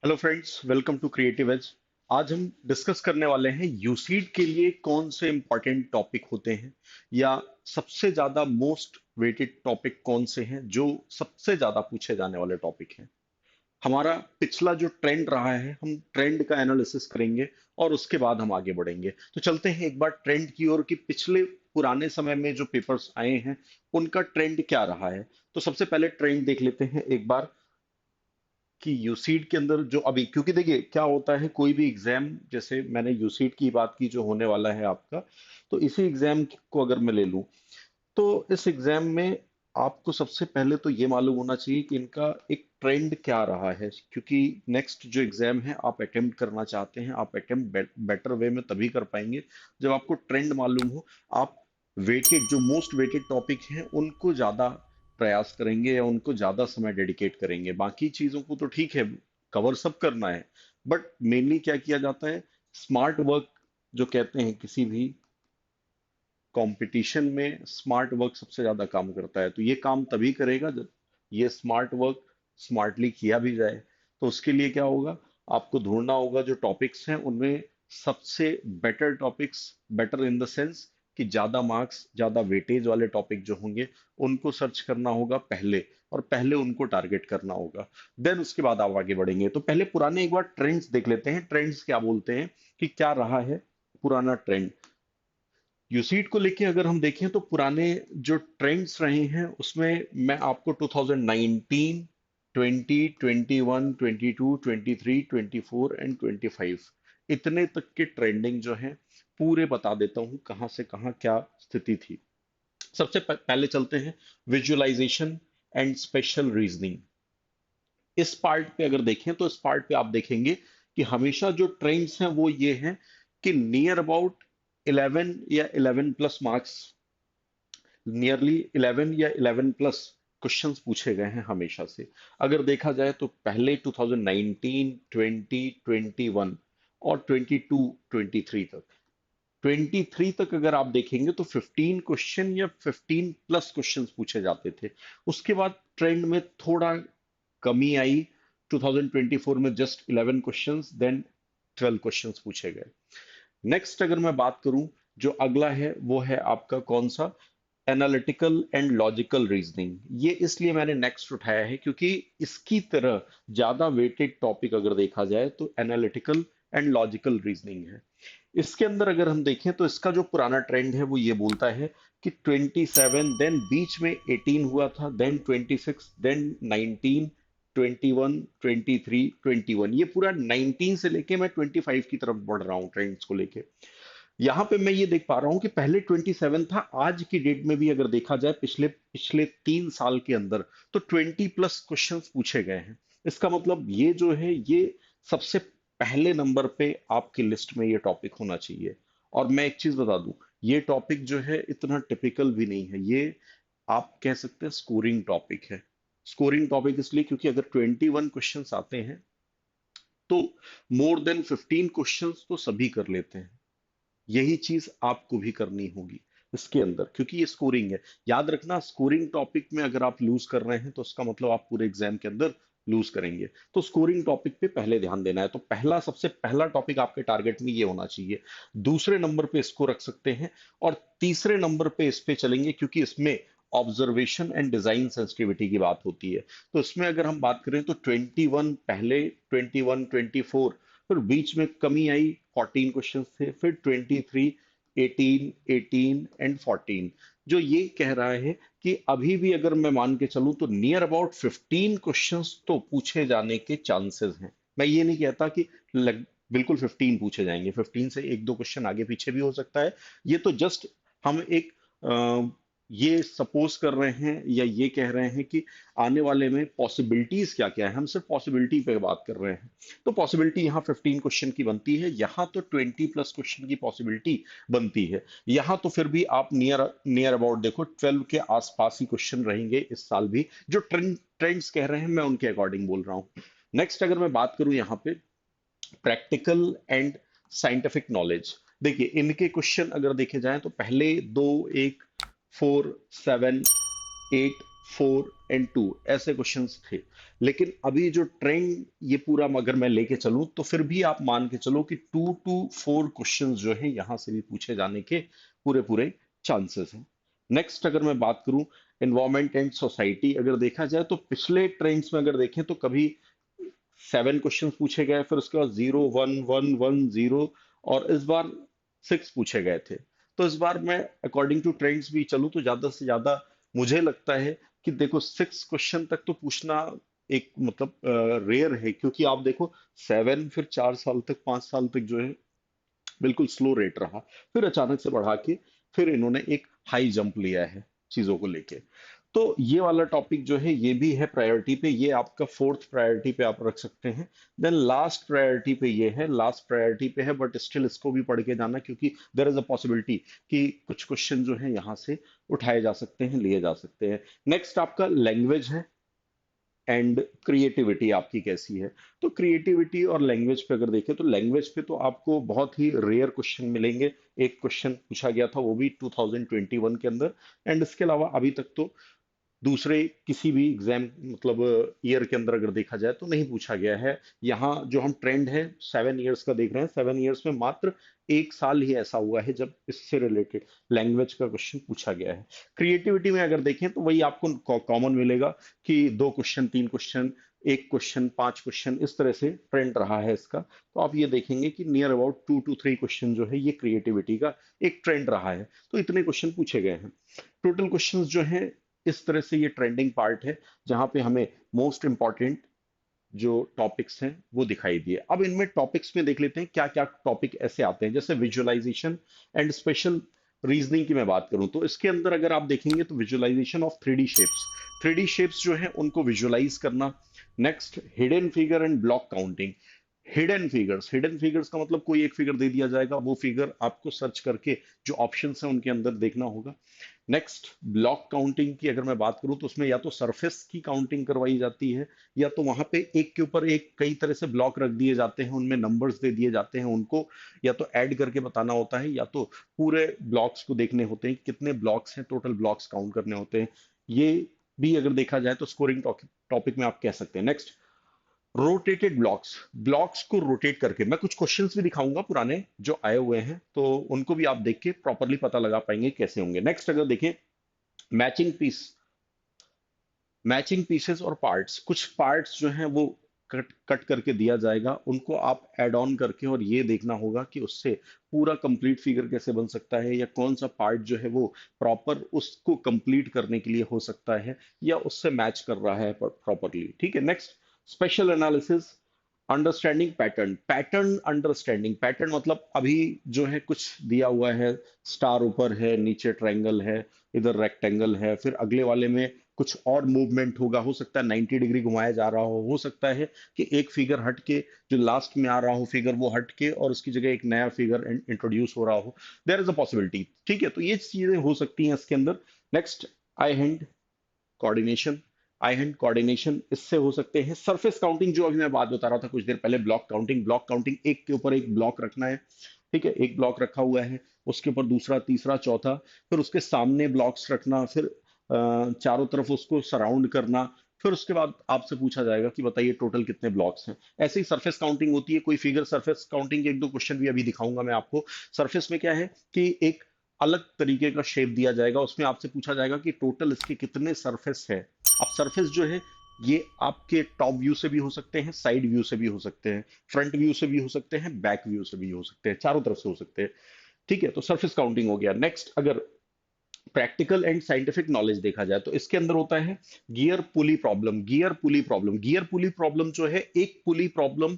Hello friends, welcome to creative edge. आज हम discuss करने वाले हैं यूसीड के लिए कौन से इंपॉर्टेंट टॉपिक होते हैं, या सबसे ज्यादा मोस्ट वेटेड टॉपिक कौन से हैं जो सबसे ज्यादा पूछे जाने वाले टॉपिक हैं। हमारा पिछला जो ट्रेंड रहा है, हम ट्रेंड का एनालिसिस करेंगे और उसके बाद हम आगे बढ़ेंगे। तो चलते हैं एक बार ट्रेंड की ओर कि पिछले पुराने समय में जो पेपर्स आए हैं उनका ट्रेंड क्या रहा है। तो सबसे पहले ट्रेंड देख लेते हैं एक बार कि यूसीड के अंदर जो अभी, क्योंकि देखिए क्या होता है, कोई भी एग्जाम, जैसे मैंने यूसीड की बात की जो होने वाला है आपका, तो इसी एग्जाम को अगर मैं ले लूं तो इस एग्जाम में आपको सबसे पहले तो ये मालूम होना चाहिए कि इनका एक ट्रेंड क्या रहा है। क्योंकि नेक्स्ट जो एग्जाम है आप अटेम्प्ट करना चाहते हैं, आप अटेम्प्ट बेटर वे में तभी कर पाएंगे जब आपको ट्रेंड मालूम हो। आप वेटेड, जो मोस्ट वेटेड टॉपिक हैं उनको ज्यादा प्रयास करेंगे या उनको ज्यादा समय डेडिकेट करेंगे। बाकी चीजों को तो ठीक है, कवर सब करना है, बट मेनली क्या किया जाता है, स्मार्ट वर्क जो कहते हैं, किसी भी कंपटीशन में स्मार्ट वर्क सबसे ज्यादा काम करता है। तो ये काम तभी करेगा जब ये स्मार्ट वर्क स्मार्टली किया भी जाए। तो उसके लिए क्या होगा, आपको ढूंढना होगा जो टॉपिक्स हैं उनमें सबसे better topics, better in the sense कि ज्यादा मार्क्स, ज्यादा वेटेज वाले टॉपिक जो होंगे उनको सर्च करना होगा पहले, और पहले उनको टारगेट करना होगा। देन उसके बाद आप आगे बढ़ेंगे। तो पहले पुराने एक बार ट्रेंड्स देख लेते हैं, ट्रेंड्स क्या बोलते हैं, कि क्या रहा है पुराना ट्रेंड। यूसीड को लेके अगर हम देखें तो पुराने जो ट्रेंड्स रहे हैं उसमें मैं आपको 2019, 20, 21, 22, 23, 24 एंड 25 इतने तक के ट्रेंडिंग जो है पूरे बता देता हूं, कहां से कहां क्या स्थिति थी। सबसे पहले चलते हैं विजुअलाइजेशन एंड स्पेशल रीजनिंग। इस पार्ट पे अगर देखें तो इस पार्ट पे आप देखेंगे कि हमेशा जो ट्रेंड्स हैं वो ये हैं कि नियर अबाउट 11 या 11 प्लस मार्क्स, नियरली 11 या 11 प्लस क्वेश्चंस पूछे गए हैं हमेशा से। अगर देखा जाए तो पहले 2019, 20, 21 और 22, 23 तक, 23 तक अगर आप देखेंगे तो 15 क्वेश्चन या 15 प्लस क्वेश्चंस पूछे जाते थे। उसके बाद ट्रेंड में थोड़ा कमी आई, 2024 में जस्ट 11 क्वेश्चंस, देन 12 क्वेश्चंस पूछे गए। नेक्स्ट अगर मैं बात करूं, जो अगला है वो है आपका कौन सा, एनालिटिकल एंड लॉजिकल रीजनिंग। ये इसलिए मैंने नेक्स्ट उठाया है क्योंकि इसकी तरह ज्यादा वेटेड टॉपिक अगर देखा जाए तो एनालिटिकल एंड लॉजिकल रीजनिंग है। इसके अंदर अगर हम देखें तो इसका जो पुराना ट्रेंड है वो ये बोलता है कि 27, देन बीच में 18 हुआ था, देन 26, देन 19, 21, 23, 21, ये पूरा 19 से लेके मैं 25 की तरफ बढ़ रहा हूँ ट्रेंड्स को लेके। यहाँ पे मैं ये देख पा रहा हूँ कि पहले 27 था, आज की डेट में भी अगर देखा जाए पिछले पिछले 3 साल के अंदर तो 20 प्लस क्वेश्चंस पूछे गए हैं। इसका मतलब ये जो है ये सबसे पहले नंबर पे आपकी लिस्ट में ये टॉपिक होना चाहिए। और मैं एक चीज बता दूं, ये टॉपिक जो है इतना टिपिकल भी नहीं है, ये आप कह सकते हैं स्कोरिंग टॉपिक है। स्कोरिंग टॉपिक इसलिए क्योंकि अगर 21 क्वेश्चंस आते हैं तो मोर देन 15 क्वेश्चंस तो सभी कर लेते हैं। यही चीज आपको भी करनी होगी इसके अंदर, क्योंकि ये स्कोरिंग है। याद रखना, स्कोरिंग टॉपिक में अगर आप लूज कर रहे हैं तो उसका मतलब आप पूरे एग्जाम के अंदर लूज करेंगे। तो स्कोरिंग टॉपिक पे पहले ध्यान देना है। तो पहला, सबसे पहला टॉपिक आपके टारगेट में ये होना चाहिए। दूसरे नंबर पे इसको रख सकते हैं, और तीसरे नंबर पे इस पे चलेंगे क्योंकि इसमें ऑब्जर्वेशन एंड डिजाइन सेंसिटिविटी की बात होती है। तो इसमें अगर हम बात करें तो 21 पहले, 21, 24, फिर बीच में कमी आई, 14 क्वेश्चन थे, फिर 23, 18, 18 एंड 14। जो ये कह रहा है कि अभी भी अगर मैं मान के चलूं तो नियर अबाउट 15 क्वेश्चंस तो पूछे जाने के चांसेस हैं। मैं ये नहीं कहता कि बिल्कुल 15 पूछे जाएंगे, 15 से एक दो क्वेश्चन आगे पीछे भी हो सकता है। ये तो जस्ट हम एक ये सपोज कर रहे हैं या ये कह रहे हैं कि आने वाले में पॉसिबिलिटीज क्या क्या है, हम सिर्फ पॉसिबिलिटी पे बात कर रहे हैं। तो पॉसिबिलिटी यहाँ 15 क्वेश्चन की बनती है, यहाँ तो 20 प्लस क्वेश्चन की पॉसिबिलिटी बनती है। यहाँ तो फिर भी आप नियर नियर अबाउट देखो 12 के आसपास ही क्वेश्चन रहेंगे इस साल भी। जो ट्रेंड्स कह रहे हैं मैं उनके अकॉर्डिंग बोल रहा हूँ। नेक्स्ट अगर मैं बात करूं यहाँ पे प्रैक्टिकल एंड साइंटिफिक नॉलेज, देखिए इनके क्वेश्चन अगर देखे जाएं तो पहले दो, एक 4, 7, 8, 4 and 2 ऐसे क्वेश्चंस थे। लेकिन अभी जो ट्रेंड ये पूरा अगर मैं लेके चलूं तो फिर भी आप मान के चलो कि 2 to 4 क्वेश्चंस जो है यहां से भी पूछे जाने के पूरे पूरे चांसेस हैं। नेक्स्ट अगर मैं बात करूं एनवायरमेंट एंड सोसाइटी, अगर देखा जाए तो पिछले ट्रेंड्स में अगर देखें तो कभी 7 क्वेश्चंस पूछे गए, फिर उसके बाद 0 1 1 1 0, और इस बार 6 पूछे गए थे। तो इस बार मैं अकॉर्डिंग टू ट्रेंड्स भी चलूँ तो ज्यादा से ज्यादा मुझे लगता है कि देखो 6 क्वेश्चन तक तो पूछना एक मतलब रेयर है, क्योंकि आप देखो 7 फिर 4 साल तक 5 साल तक जो है बिल्कुल स्लो रेट रहा, फिर अचानक से बढ़ा के फिर इन्होंने एक हाई जंप लिया है चीजों को लेके। तो ये वाला टॉपिक जो है ये भी है प्रायोरिटी पे, ये आपका फोर्थ प्रायोरिटी पे आप रख सकते हैं। देन लास्ट प्रायोरिटी पे ये है, लास्ट प्रायोरिटी पे है, बट स्टिल इसको भी पढ़ के जाना, क्योंकि देर इज अ पॉसिबिलिटी कि कुछ क्वेश्चन जो है यहाँ से उठाए जा सकते हैं, लिए जा सकते हैं। नेक्स्ट आपका लैंग्वेज है एंड क्रिएटिविटी आपकी कैसी है। तो क्रिएटिविटी और लैंग्वेज पे अगर देखें तो लैंग्वेज पे तो आपको बहुत ही रेयर क्वेश्चन मिलेंगे। एक क्वेश्चन पूछा गया था वो भी 2021 के अंदर, एंड इसके अलावा अभी तक तो दूसरे किसी भी एग्जाम मतलब ईयर के अंदर अगर देखा जाए तो नहीं पूछा गया है। यहाँ जो हम ट्रेंड है 7 इयर्स का देख रहे हैं, 7 इयर्स में मात्र 1 साल ही ऐसा हुआ है जब इससे रिलेटेड लैंग्वेज का क्वेश्चन पूछा गया है। क्रिएटिविटी में अगर देखें तो वही आपको कॉमन मिलेगा कि 2 क्वेश्चन 3 क्वेश्चन, 1 क्वेश्चन 5 क्वेश्चन, इस तरह से ट्रेंड रहा है इसका। तो आप ये देखेंगे कि नियर अबाउट 2 to 3 क्वेश्चन जो है ये क्रिएटिविटी का एक ट्रेंड रहा है। तो इतने क्वेश्चन पूछे गए हैं। टोटल क्वेश्चंस जो है इस तरह से ये ट्रेंडिंग पार्ट है जहां पे हमें मोस्ट इंपॉर्टेंट जो टॉपिक्स हैं वो दिखाई दिए। अब इनमें टॉपिक्स में देख लेते हैं क्या क्या टॉपिक ऐसे आते हैं, जैसे विजुअलाइजेशन एंड स्पेशल रीजनिंग की मैं बात करूं तो इसके अंदर अगर आप देखेंगे तो visualisation of 3D shapes, 3D shapes जो है उनको विजुअलाइज करना। Next hidden figure and block counting. Hidden figures का मतलब कोई एक फिगर दे दिया जाएगा, वो फिगर आपको सर्च करके जो ऑप्शंस हैं उनके अंदर देखना होगा। नेक्स्ट ब्लॉक काउंटिंग की अगर मैं बात करूं तो उसमें या तो सरफेस की काउंटिंग करवाई जाती है, या तो वहां पे एक के ऊपर एक कई तरह से ब्लॉक रख दिए जाते हैं, उनमें नंबर्स दे दिए जाते हैं, उनको या तो ऐड करके बताना होता है या तो पूरे ब्लॉक्स को देखने होते हैं, कितने ब्लॉक्स हैं, टोटल ब्लॉक्स काउंट करने होते हैं। ये भी अगर देखा जाए तो स्कोरिंग टॉपिक में आप कह सकते हैं। नेक्स्ट रोटेटेड ब्लॉक्स, ब्लॉक्स को रोटेट करके मैं कुछ क्वेश्चंस भी दिखाऊंगा पुराने जो आए हुए हैं, तो उनको भी आप देख के प्रॉपरली पता लगा पाएंगे कैसे होंगे। नेक्स्ट अगर देखें मैचिंग पीस, मैचिंग पीसेस और पार्ट्स, कुछ पार्ट्स जो हैं वो कट कट करके दिया जाएगा, उनको आप ऐड ऑन करके और ये देखना होगा कि उससे पूरा कंप्लीट फिगर कैसे बन सकता है, या कौन सा पार्ट जो है वो प्रॉपर उसको कंप्लीट करने के लिए हो सकता है या उससे मैच कर रहा है प्रॉपरली। ठीक है। Next special analysis, understanding pattern, pattern understanding, pattern मतलब अभी जो है कुछ दिया हुआ है, स्टार ऊपर है, नीचे ट्रायंगल है, इधर रेक्टेंगल है, फिर अगले वाले में कुछ और मूवमेंट होगा, हो सकता है 90 डिग्री घुमाया जा रहा हो सकता है कि एक फिगर हट के जो लास्ट में आ रहा हो फिगर वो हट के और उसकी जगह एक नया फिगर इंट्रोड्यूस हो रहा हो, देयर इज अ पॉसिबिलिटी। ठीक है, तो ये चीजें हो सकती हैं इसके अंदर। Next I hand coordination, I hand coordination इससे हो सकते हैं। सरफेस काउंटिंग जो अभी मैं बात बता रहा था कुछ देर पहले, ब्लॉक काउंटिंग, ब्लॉक काउंटिंग एक के ऊपर एक ब्लॉक रखना है। ठीक है, एक ब्लॉक रखा हुआ है, उसके ऊपर दूसरा तीसरा चौथा, फिर उसके सामने ब्लॉक्स रखना, फिर चारों तरफ उसको सराउंड करना, फिर उसके बाद आपसे पूछा जाएगा कि बताइए टोटल कितने ब्लॉक्स हैं। ऐसे ही सरफेस काउंटिंग होती है, कोई फिगर सरफेस काउंटिंग के एक दो क्वेश्चन भी अभी दिखाऊंगा मैं आपको। सरफेस में क्या है कि एक अलग तरीके का शेप दिया जाएगा, उसमें आपसे पूछा जाएगा कि टोटल इसके कितने सरफेस है। अब सरफेस जो है ये आपके टॉप व्यू से भी हो सकते हैं, साइड व्यू से भी हो सकते हैं, फ्रंट व्यू से भी हो सकते हैं, बैक व्यू से भी हो सकते हैं, चारों तरफ से हो सकते हैं। ठीक है, तो सरफेस काउंटिंग हो गया। नेक्स्ट अगर प्रैक्टिकल एंड साइंटिफिक नॉलेज देखा जाए तो इसके अंदर होता है गियर पुली प्रॉब्लम, गियर पुली प्रॉब्लम, गियर पुली प्रॉब्लम जो है एक पुली प्रॉब्लम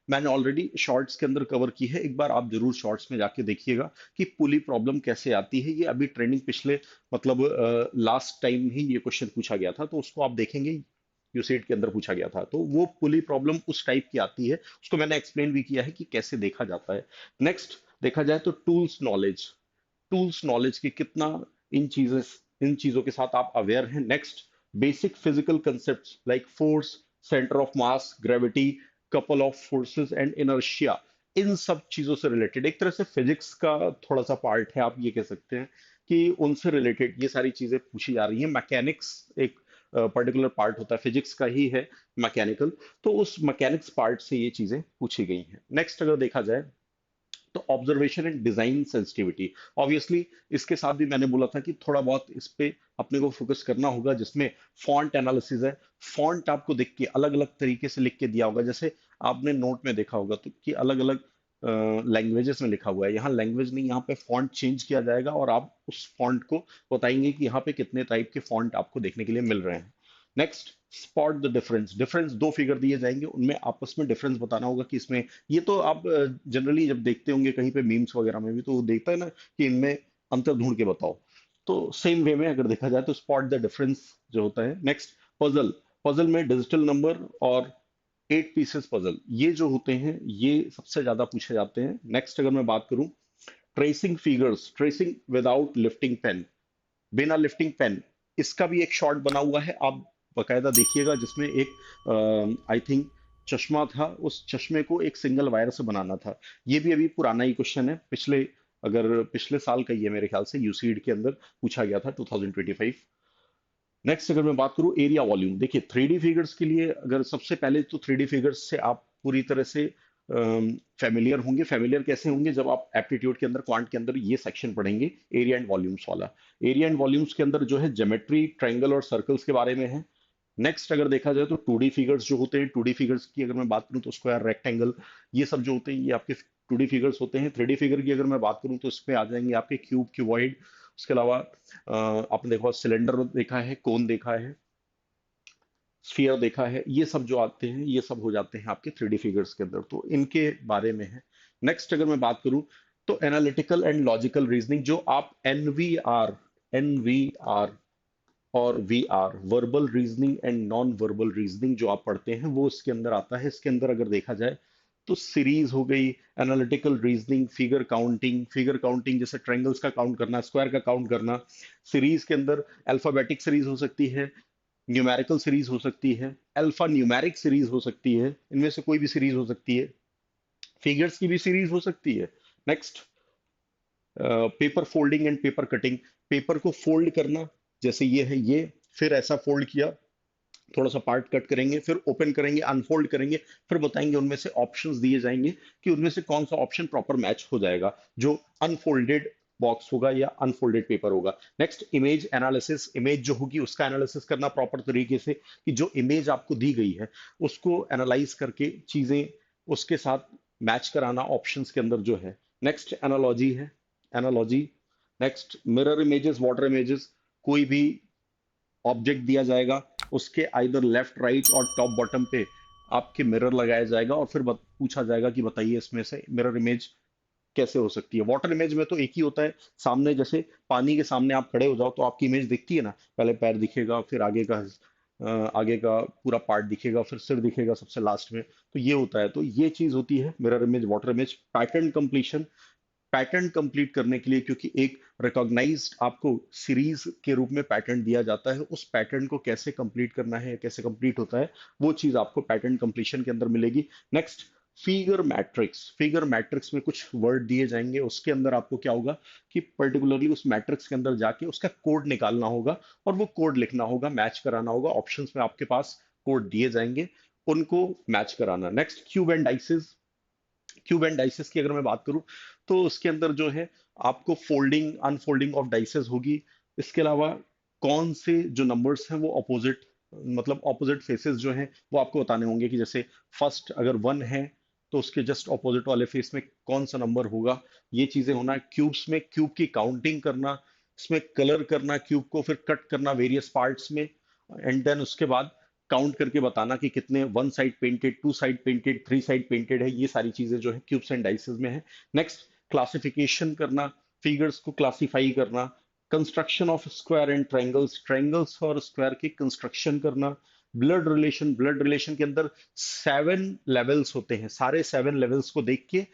मैंने ऑलरेडी शॉर्ट्स के अंदर कवर की है, एक बार आप जरूर शॉर्ट्स में जाके देखिएगा कि पुली प्रॉब्लम कैसे आती है। ये अभी ट्रेनिंग पिछले मतलब लास्ट टाइम ही ये क्वेश्चन पूछा गया था, तो उसको आप देखेंगे यूसेट के अंदर पूछा गया था, तो वो पुली प्रॉब्लम उस टाइप की आती है, उसको मैंने एक्सप्लेन भी किया है कि कैसे देखा जाता है। नेक्स्ट देखा जाए तो टूल्स नॉलेज, टूल्स नॉलेज की कितना इन चीजें इन चीजों के साथ आप अवेयर हैं। Next basic physical concepts like force, centre of mass, gravity, couple of forces and inertia, इन सब चीजों से रिलेटेड एक तरह से फिजिक्स का थोड़ा सा पार्ट है, आप ये कह सकते हैं कि उनसे रिलेटेड ये सारी चीजें पूछी जा रही हैं। मैकेनिक्स एक पर्टिकुलर पार्ट होता है, फिजिक्स का ही है, मैकेनिकल, तो उस मैकेनिक्स पार्ट से ये चीजें पूछी गई हैं। नेक्स्ट अगर देखा जाए तो observation and design sensitivity, obviously इसके साथ भी मैंने बोला था कि थोड़ा बहुत इस पे अपने को फोकस करना होगा, जिसमें फॉन्ट एनालिसिस है। फॉन्ट आपको देख के अलग अलग तरीके से लिख के दिया होगा, जैसे आपने नोट में देखा होगा तो कि अलग अलग लैंग्वेजेस में लिखा हुआ है, यहाँ लैंग्वेज नहीं, यहाँ पे फॉन्ट चेंज किया जाएगा और आप उस फॉन्ट को बताएंगे कि यहाँ पे कितने टाइप के फॉन्ट आपको देखने के लिए मिल रहे हैं। Next, spot the difference, difference दो फिगर दिए जाएंगे, उनमें आपस में डिफरेंस बताना होगा कि इसमें, ये तो आप जनरली जब देखते होंगे कहीं पे मीम्स वगैरह में भी तो वो देखता है ना कि इनमें अंतर ढूंढ के बताओ, तो सेम वे में अगर देखा जाए तो स्पॉट द डिफरेंस जो होता है। नेक्स्ट, पजल, पजल में डिजिटल नंबर और 8 पीसेस पजल, ये जो होते हैं ये सबसे ज्यादा पूछे जाते हैं। नेक्स्ट अगर मैं बात करूं, tracing figures, tracing without lifting pen, बिना लिफ्टिंग पेन, इसका भी एक शॉर्ट बना हुआ है, आप बकायदा देखिएगा, जिसमें एक आई थिंक चश्मा था, उस चश्मे को एक सिंगल वायर से बनाना था। ये भी अभी पुराना ही क्वेश्चन है, पिछले, अगर पिछले साल का ही है मेरे ख्याल से, यूसीड के अंदर पूछा गया था 2025। नेक्स्ट अगर मैं बात करूं एरिया वॉल्यूम, देखिए थ्री डी फिगर्स के लिए, अगर सबसे पहले तो थ्री डी फिगर्स से आप पूरी तरह से फेमिलियर होंगे। फेमिलियर कैसे होंगे, जब आप एप्टीट्यूड के अंदर, क्वांट के अंदर ये सेक्शन पढ़ेंगे, एरिया एंड वॉल्यूम्स वाला। एरिया एंड वॉल्यूम्स के अंदर जो है ज्योमेट्री, ट्रायंगल और सर्कल्स के बारे में है। नेक्स्ट अगर देखा जाए तो टू डी फिगर्स जो होते हैं, टू डी फिगर्स की अगर मैं बात करूं तो स्क्वायर, रेक्टेंगल, ये सब जो होते हैं ये आपके टू डी फिगर्स होते हैं। थ्री डी फिगर की अगर मैं बात करूं तो इसमें आ जाएंगे आपके क्यूब, क्यूबॉइड, उसके अलावा आपने देखा सिलेंडर देखा है, कोन देखा है, स्फीयर देखा है, ये सब जो आते हैं ये सब हो जाते हैं आपके थ्री डी फिगर्स के अंदर, तो इनके बारे में है। नेक्स्ट अगर मैं बात करूं तो एनालिटिकल एंड लॉजिकल रीजनिंग, जो आप एनवीआर, एनवीआर और VR, verbal reasoning and non verbal reasoning जो आप पढ़ते हैं वो इसके अंदर आता है। इसके अंदर अगर देखा जाए तो सीरीज हो गई, analytical reasoning, figure counting, figure counting जैसे ट्रायंगल्स का काउंट करना, स्क्वायर का काउंट करना। सीरीज के अंदर अल्फाबेटिक सीरीज हो सकती है, न्यूमेरिकल सीरीज हो सकती है, अल्फा न्यूमेरिक सीरीज हो सकती है, इनमें से कोई भी सीरीज हो सकती है, फिगर्स की भी सीरीज हो सकती है। Next, paper folding and paper cutting, paper को फोल्ड करना, जैसे ये है ये, फिर ऐसा फोल्ड किया, थोड़ा सा पार्ट कट करेंगे, फिर ओपन करेंगे, अनफोल्ड करेंगे, फिर बताएंगे, उनमें से ऑप्शंस दिए जाएंगे कि उनमें से कौन सा ऑप्शन प्रॉपर मैच हो जाएगा, जो अनफोल्डेड बॉक्स होगा या अनफोल्डेड पेपर होगा। नेक्स्ट, इमेज एनालिसिस, इमेज जो होगी उसका एनालिसिस करना प्रॉपर तरीके से, कि जो इमेज आपको दी गई है उसको एनालाइज करके चीजें उसके साथ मैच कराना ऑप्शंस के अंदर जो है। नेक्स्ट, एनालॉजी है, analogy. Next, mirror images, water images, कोई भी ऑब्जेक्ट दिया जाएगा, उसके आइदर लेफ्ट, राइट और टॉप बॉटम पे आपके मिरर लगाया जाएगा और फिर पूछा जाएगा कि बताइए इसमें से मिरर इमेज कैसे हो सकती है। वाटर इमेज में तो एक ही होता है, सामने जैसे पानी के सामने आप खड़े हो जाओ तो आपकी इमेज दिखती है ना, पहले पैर दिखेगा, फिर आगे का पूरा पार्ट दिखेगा, फिर सिर दिखेगा सबसे लास्ट में, तो ये होता है। तो ये चीज होती है mirror image, water image. Pattern completion, pattern complete करने के लिए, क्योंकि एक रिकॉग्नाइज्ड आपको सीरीज के रूप में पैटर्न दिया जाता है, उस पैटर्न को कैसे कंप्लीट करना है, कैसे कंप्लीट होता है, वो चीज आपको पैटर्न कंप्लीशन के अंदर मिलेगी। Next, figure matrix, figure matrix में कुछ वर्ड दिए जाएंगे, उसके अंदर आपको क्या होगा कि पर्टिकुलरली उस मैट्रिक्स के अंदर जाके उसका कोड निकालना होगा और वो कोड लिखना होगा, मैच कराना होगा। ऑप्शंस में आपके पास कोड दिए जाएंगे, उनको मैच कराना। Next, cube and dices, cube and dices की अगर मैं बात करूं तो उसके अंदर जो है आपको फोल्डिंग, अनफोल्डिंग ऑफ डाइसेस होगी। इसके अलावा कौन से जो नंबर्स हैं वो ऑपोजिट, मतलब ऑपोजिट फेसेस जो हैं वो आपको बताने होंगे, कि जैसे फर्स्ट अगर 1 है तो उसके जस्ट ऑपोजिट वाले फेस में कौन सा नंबर होगा, ये चीजें होना। क्यूब्स में क्यूब की काउंटिंग करना, इसमें कलर करना क्यूब को, फिर कट करना वेरियस पार्ट्स में, एंड देन उसके बाद काउंट करके बताना कि कितने, 1 side painted, 2 side painted, 3 side painted है, ये सारी चीजें जो है क्यूब्स एंड डाइसेस में है। नेक्स्ट, क्लासिफिकेशन करना, फिगर्स को क्लासिफाई करना, construction of square and triangles, triangles और स्क्वायर की कंस्ट्रक्शन करना। ब्लड रिलेशन, ब्लड रिलेशन के अंदर 7 लेवल्स होते हैं, सारे 7 लेवल्स को देख के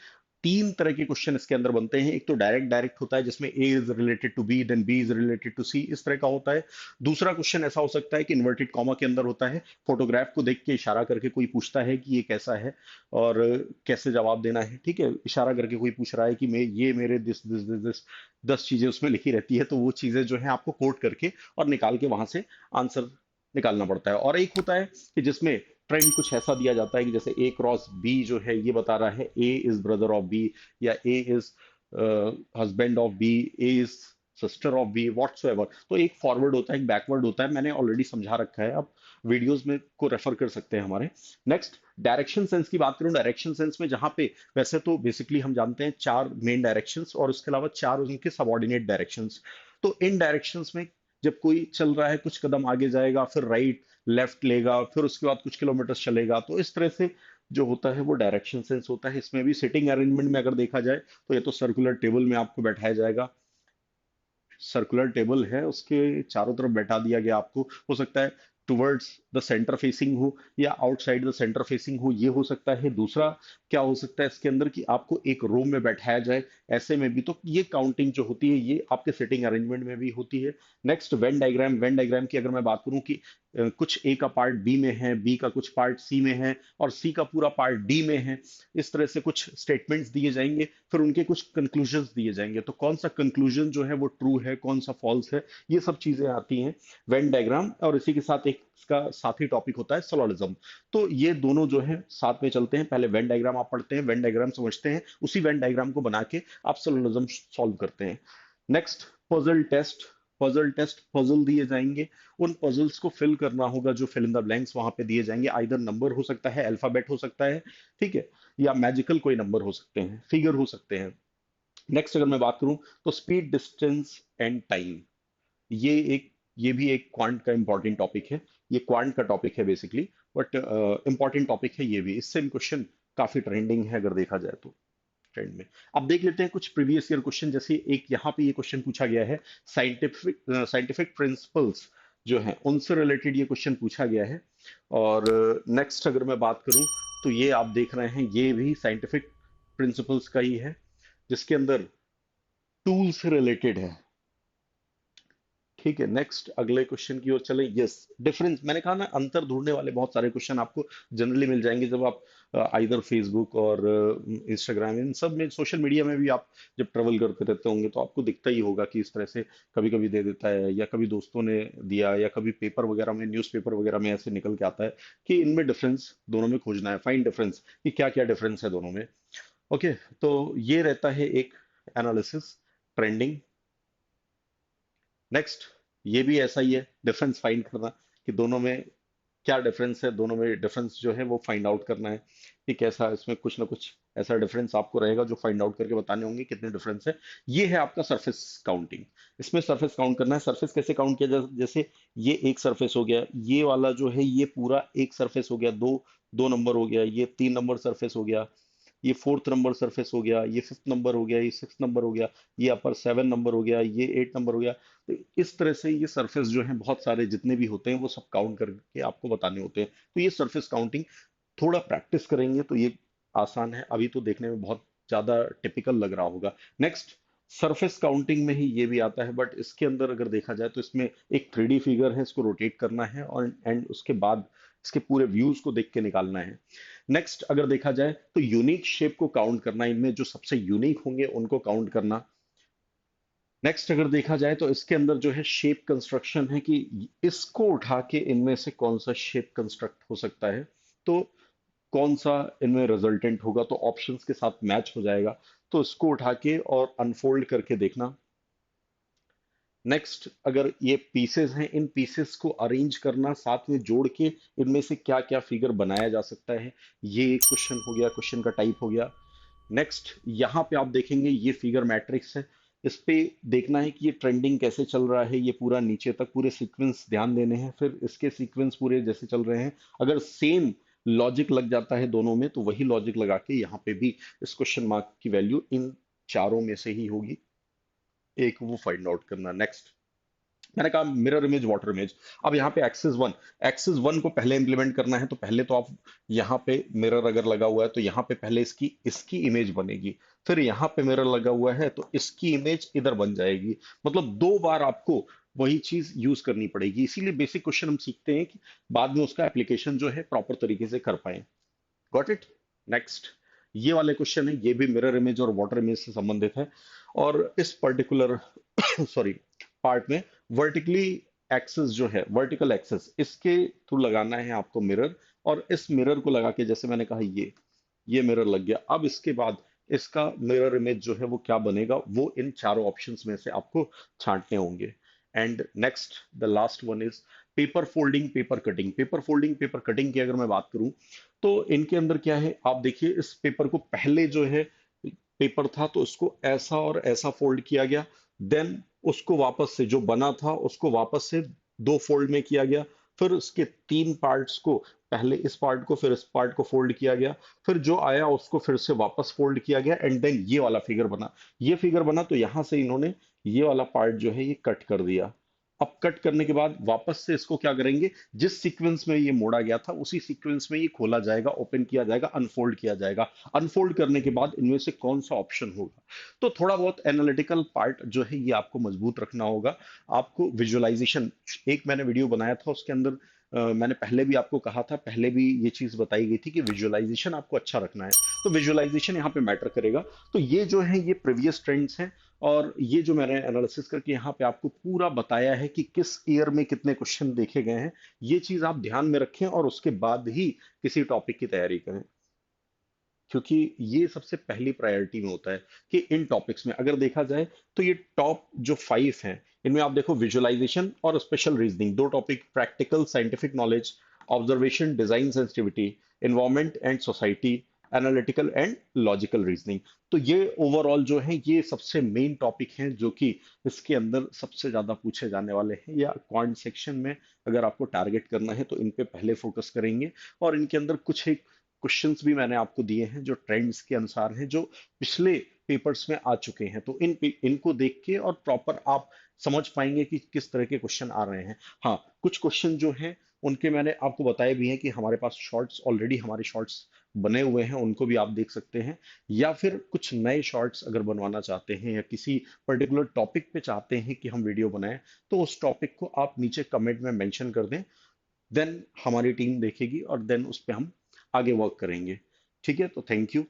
3 तरह के क्वेश्चन इसके अंदर बनते हैं। एक तो डायरेक्ट डायरेक्ट होता है जिसमें A is related to B, then B is related to C, इस तरह का होता है। दूसरा क्वेश्चन ऐसा हो सकता है कि इन्वर्टेड कॉमा के अंदर होता है, फोटोग्राफ को देख के इशारा करके कोई पूछता है कि ये कैसा है और कैसे जवाब देना है, ठीक है, इशारा करके कोई पूछ रहा है कि मैं ये मेरे दिस दिस दिस दिस 10 चीजें उसमें लिखी रहती है, तो वो चीजें जो है आपको कोट करके और निकाल के वहां से आंसर निकालना पड़ता है। और एक होता है कि जिसमें ट्रेंड कुछ ऐसा दिया जाता है कि जैसे ए क्रॉस बी जो है ये बता रहा है A is brother of B, या A is husband of B, A is sister of B, whatsoever. तो एक फॉरवर्ड होता है, एक बैकवर्ड होता है, मैंने ऑलरेडी समझा रखा है, आप वीडियोस में को रेफर कर सकते हैं हमारे। नेक्स्ट, डायरेक्शन सेंस की बात करूं, डायरेक्शन सेंस में जहां पे वैसे तो बेसिकली हम जानते हैं चार मेन डायरेक्शंस और उसके अलावा चार उनके सबऑर्डिनेट डायरेक्शंस। तो इन डायरेक्शंस में जब कोई चल रहा है कुछ कदम आगे जाएगा, फिर राइट लेफ्ट लेगा, फिर उसके बाद कुछ किलोमीटर चलेगा, तो इस तरह से जो होता है वो डायरेक्शन सेंस होता है। इसमें भी सिटिंग अरेंजमेंट में अगर देखा जाए तो ये तो सर्कुलर टेबल में आपको बैठाया जाएगा, सर्कुलर टेबल है उसके चारों तरफ बैठा दिया गया आपको। हो सकता है टुवर्ड्स द सेंटर फेसिंग हो या आउटसाइड द सेंटर फेसिंग हो, ये हो सकता है। दूसरा क्या हो सकता है इसके अंदर कि आपको एक रूम में बैठाया जाए, ऐसे में भी। तो ये काउंटिंग जो होती है ये आपके सिटिंग अरेंजमेंट में भी होती है। Next, Venn diagram. Venn diagram की अगर मैं बात करूं कि कुछ ए का पार्ट बी में है, बी का कुछ पार्ट सी में है और सी का पूरा पार्ट डी में है, इस तरह से कुछ स्टेटमेंट्स दिए जाएंगे, फिर उनके कुछ कंक्लूजन्स दिए जाएंगे। तो कौन सा कंक्लूजन जो है वो ट्रू है, कौन सा फॉल्स है, ये सब चीजें आती हैं वेन डायग्राम। और इसी के साथ एक इसका साथी टॉपिक होता है सोलोलिज्म। तो ये दोनों जो है साथ में चलते हैं। पहले वेन डायग्राम आप पढ़ते हैं, वेन डायग्राम समझते हैं, उसी वेन डायग्राम को बना के आप सोलोलिज्म सॉल्व करते हैं। Next, puzzle test. Puzzle test, puzzle दिए जाएंगे, उन पजल्स को फिल करना होगा, जो फिल इन द ब्लैंक्स वहां पे दिए जाएंगे। आइदर नंबर हो सकता है, अल्फाबेट हो सकता है, ठीक है, या मैजिकल कोई नंबर हो सकते हैं, फिगर हो सकते हैं। नेक्स्ट अगर मैं बात करूं तो स्पीड, डिस्टेंस एंड टाइम, ये एक ये भी एक क्वांट का इंपॉर्टेंट टॉपिक है। ये क्वांट का टॉपिक है बेसिकली, बट इंपॉर्टेंट टॉपिक है ये भी। इससे क्वेश्चन काफी ट्रेंडिंग है अगर देखा जाए तो, ट्रेंड में। अब देख लेते हैं कुछ प्रीवियस ईयर क्वेश्चन। जैसे एक यहाँ पे ये क्वेश्चन पूछा गया है, साइंटिफिक साइंटिफिक प्रिंसिपल्स जो हैं उनसे रिलेटेड ये क्वेश्चन पूछा गया है। और नेक्स्ट अगर मैं बात करूं तो ये आप देख रहे हैं, ये भी साइंटिफिक प्रिंसिपल्स का ही है, जिसके अंदर टूल से रिलेटेड है। ठीक है, नेक्स्ट अगले क्वेश्चन की ओर चले। यस, डिफरेंस, मैंने कहा ना अंतर ढूंढने वाले बहुत सारे क्वेश्चन आपको जनरली मिल जाएंगे जब आप आइदर फेसबुक और इंस्टाग्राम, इन सब में, सोशल मीडिया में भी आप जब ट्रेवल करते रहते होंगे तो आपको दिखता ही होगा कि इस तरह से कभी कभी दे देता है, या कभी दोस्तों ने दिया, या कभी पेपर वगैरह में, न्यूज़पेपर वगैरह में ऐसे निकल के आता है कि इनमें डिफरेंस दोनों में खोजना है, फाइंड डिफरेंस, कि क्या क्या डिफरेंस है दोनों में। ओके, तो ये रहता है एक एनालिसिस, ट्रेंडिंग। नेक्स्ट, ये भी ऐसा ही है, डिफरेंस फाइंड करना कि दोनों में क्या डिफरेंस है, दोनों में डिफरेंस जो है वो फाइंड आउट करना है कि कैसा, इसमें कुछ ना कुछ ऐसा डिफरेंस आपको रहेगा जो फाइंड आउट करके बताने होंगे कितने डिफरेंस है। ये है आपका सरफेस काउंटिंग। इसमें सरफेस काउंट करना है। सरफेस कैसे काउंट किया जाए, जैसे ये एक सरफेस हो गया, ये वाला जो है ये पूरा एक सरफेस हो गया, दो दो नंबर हो गया, ये 3 नंबर सरफेस हो गया, ये 4th नंबर सरफेस हो गया, ये 5th नंबर हो गया, ये 6th नंबर हो गया, ये अपर 7 नंबर हो गया, ये 8 नंबर हो गया। तो इस तरह से ये सरफेस जो है बहुत सारे जितने भी होते हैं वो सब काउंट करके आपको बताने होते हैं। तो ये सरफेस काउंटिंग थोड़ा प्रैक्टिस करेंगे तो ये आसान है। अभी तो देखने में बहुत ज्यादा टिपिकल लग रहा होगा। नेक्स्ट, सरफेस काउंटिंग में ही ये भी आता है, बट इसके अंदर अगर देखा जाए तो इसमें एक 3D फिगर है, इसको रोटेट करना है और एंड उसके बाद इसके पूरे व्यूज को देख के निकालना है। नेक्स्ट अगर देखा जाए तो यूनिक शेप को काउंट करना, इनमें जो सबसे यूनिक होंगे उनको काउंट करना। नेक्स्ट अगर देखा जाए तो इसके अंदर जो है शेप कंस्ट्रक्शन है कि इसको उठा के इनमें से कौन सा शेप कंस्ट्रक्ट हो सकता है, तो कौन सा इनमें रिजल्टेंट होगा तो ऑप्शंस के साथ मैच हो जाएगा, तो इसको उठा के और अनफोल्ड करके देखना। नेक्स्ट, अगर ये पीसेस हैं, इन पीसेस को अरेंज करना, साथ में जोड़ के इनमें से क्या क्या फिगर बनाया जा सकता है, ये एक क्वेश्चन हो गया, क्वेश्चन का टाइप हो गया। नेक्स्ट, यहाँ पे आप देखेंगे ये फिगर मैट्रिक्स है, इस पे देखना है कि ये ट्रेंडिंग कैसे चल रहा है, ये पूरा नीचे तक पूरे सीक्वेंस ध्यान देने हैं, फिर इसके सीक्वेंस पूरे जैसे चल रहे हैं, अगर सेम लॉजिक लग जाता है दोनों में तो वही लॉजिक लगा के यहाँ पे भी इस क्वेश्चन मार्क की वैल्यू इन चारों में से ही होगी, एक वो फाइंड आउट करना। नेक्स्ट, मैंने कहा मिरर इमेज, वाटर इमेज। अब यहाँ पे एक्सिस वन को पहले इंप्लीमेंट करना है, तो पहले तो आप यहाँ पे मिरर अगर लगा हुआ है तो यहाँ पे पहले इसकी इसकी इमेज बनेगी, फिर यहाँ पे मिरर लगा हुआ है तो इसकी इमेज इधर बन जाएगी। मतलब 2 बार आपको वही चीज यूज करनी पड़ेगी, इसीलिए बेसिक क्वेश्चन हम सीखते हैं कि बाद में उसका एप्लीकेशन जो है प्रॉपर तरीके से कर पाए। Got it. नेक्स्ट, ये वाले क्वेश्चन है, ये भी मिरर इमेज और वाटर इमेज से संबंधित है। और इस पर्टिकुलर सॉरी पार्ट में वर्टिकली एक्सेस जो है, वर्टिकल एक्सेस, इसके थ्रू लगाना है आपको मिरर। और इस मिरर को लगा के, जैसे मैंने कहा, ये मिरर लग गया। अब इसके बाद इसका मिरर इमेज जो है वो क्या बनेगा, वो इन चारों ऑप्शंस में से आपको छांटने होंगे। And next, the last one is paper folding, paper cutting. Paper folding, paper cutting की अगर मैं बात करूं, तो इनके अंदर क्या है, आप देखिए इस पेपर को पहले जो है पेपर था तो उसको ऐसा और ऐसा फोल्ड किया गया। देन उसको वापस से जो बना था उसको वापस से दो फोल्ड में किया गया। फिर उसके तीन पार्ट्स को, पहले इस पार्ट को फिर इस पार्ट को फोल्ड किया गया। फिर जो आया उसको फिर से वापस फोल्ड किया गया एंड देन ये वाला फिगर बना। ये फिगर बना तो यहां से इन्होंने ये वाला पार्ट जो है ये कट कर दिया। अब कट करने के बाद वापस से इसको क्या करेंगे, जिस सीक्वेंस में ये मोड़ा गया था उसी सीक्वेंस में ये खोला जाएगा, ओपन किया जाएगा, अनफोल्ड किया जाएगा। अनफोल्ड करने के बाद इनमें से कौन सा ऑप्शन होगा। तो थोड़ा बहुत एनालिटिकल पार्ट जो है ये आपको मजबूत रखना होगा। आपको विजुअलाइजेशन, एक मैंने वीडियो बनाया था उसके अंदर मैंने पहले भी आपको कहा था, पहले भी ये चीज बताई गई थी कि विजुअलाइजेशन आपको अच्छा रखना है। तो विजुअलाइजेशन यहाँ पे मैटर करेगा। तो ये जो है ये प्रीवियस ट्रेंड्स हैं। और ये जो मैंने एनालिसिस करके यहाँ पे आपको पूरा बताया है कि किस ईयर में कितने क्वेश्चन देखे गए हैं, ये चीज आप ध्यान में रखें और उसके बाद ही किसी टॉपिक की तैयारी करें। क्योंकि ये सबसे पहली प्रायोरिटी में होता है कि इन टॉपिक्स में अगर देखा जाए तो ये टॉप जो 5 हैं, इनमें आप देखो विजुअलाइजेशन और स्पेशल रीजनिंग, दो topic, practical scientific knowledge, observation design sensitivity, environment and society, analytical and logical reasoning. तो ये ओवरऑल जो है ये सबसे मेन टॉपिक हैं जो कि इसके अंदर सबसे ज्यादा पूछे जाने वाले हैं, या क्वांट सेक्शन में अगर आपको टारगेट करना है तो इन पे पहले फोकस करेंगे। और इनके अंदर कुछ एक क्वेश्चंस भी मैंने आपको दिए हैं जो ट्रेंड्स के अनुसार हैं, जो पिछले पेपर्स में आ चुके हैं। तो इनको देख के और प्रॉपर आप समझ पाएंगे कि किस तरह के क्वेश्चन आ रहे हैं। हाँ, कुछ क्वेश्चन जो हैं उनके मैंने आपको बताए भी हैं कि हमारे पास शॉर्ट्स, ऑलरेडी हमारे शॉर्ट्स बने हुए हैं, उनको भी आप देख सकते हैं। या फिर कुछ नए शॉर्ट्स अगर बनवाना चाहते हैं या किसी पर्टिकुलर टॉपिक पे चाहते हैं कि हम वीडियो बनाएं, तो उस टॉपिक को आप नीचे कमेंट में मेंशन कर दें। देन हमारी टीम देखेगी और देन उस पर हम आगे वर्क करेंगे। ठीक है, तो थैंक यू।